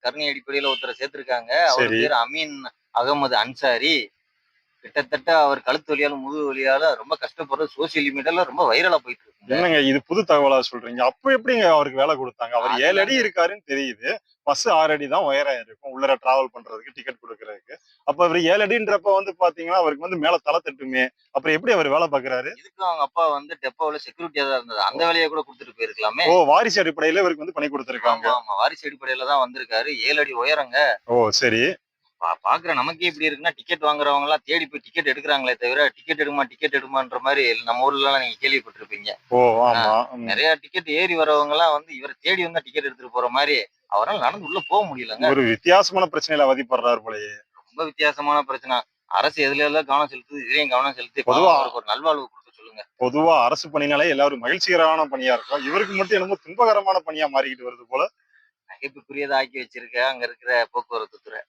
கருணை அடிப்படையில ஒருத்தரை சேர்த்திருக்காங்க. அவர் சரி. பேரு அமீன் அகமது அன்சாரி. கிட்டத்தட்ட அவர் கழுத்து வலியால, முதுகு வலியால ரொம்ப கஷ்டப்படுறது சோசியல் மீடியால ரொம்ப வைரலா போயிட்டு இருக்குங்க. என்னங்க இது புது தகவலா சொல்றீங்க? அப்ப எப்படிங்க அவருக்கு வேலை குடுத்தாங்க? அவர் 7 அடி அதுதாங்க. இருக்காருன்னு தெரியுது. பஸ் 6 அடி தான் உயரம் இருக்கும். உள்ளார டிராவல் பண்றதுக்கு, டிக்கெட் குடுக்குறதுக்கு. அப்ப அவரு 7 அடின்றப்ப வந்து பாத்தீங்கன்னா, அவருக்கு வந்து மேல தல தட்டுமே! அப்புறம் எப்படி அவரு வேலை பாக்குறாரு? இதுக்கும் அவங்க அப்பா வந்து டெப்போல செக்யூரிட்டியா தான் இருந்தாரு. அந்த வேலைய கூட குடுத்துட்டு போயிருக்கலாமே! ஓ! வாரிசு அடிப்படையில இவருக்கு வந்து பண்ணி குடுத்துருக்காங்க. ஆமா, ஆமா. வாரிசு அடிப்படையில தான் வந்திருக்காரு. 7 அடி உயரங்க. ஓ! சரி. பாக்குற நமக்கே இப்படி இருக்குன்னா, டிக்கெட் வாங்குறவங்கலாம் தேடி போய் டிக்கெட் எடுக்குறாங்களே தவிர, டிக்கெட் எடும்மா, டிக்கெட் எடும்மான்ற மாரி நம்ம ஊர்லலாம் நீங்க கேள்விப்பட்டிருப்பீங்க. ஓ! ஆ ஆமா. ம். நெறைய டிக்கெட் ஏறி வரவங்கலாம் வந்து இவர தேடி வந்து டிக்கெட் எடுத்துட்டு போற மாரி, அவரால நடந்து உள்ள போ முடியலங்க. ஒரு வித்தியாசமான பிரச்சனையில அவதிப்படுறாரு போலயே! ரொம்ப வித்தியாசமான பிரச்சனை. அரசு எதுல எல்லாம் கவனம் செலுத்துது, இதுலயும் கவனம் செலுத்தி பாவம் பொதுவா அவருக்கு ஒரு நல்வாழ்வு குடுக்க சொல்லுங்க. பொதுவா அரசு பணினாலே எல்லாரும் மகிழ்ச்சிகரமான பணியா இருக்கும். இவருக்கு மட்டும் என்னமோ துன்பகரமான பணியா மாறிக்கிட்டு வருது போல. நகைப்புக்குரியதா ஆக்கி வச்சிருக்க அங்க இருக்கிற போக்குவரத்து துறை.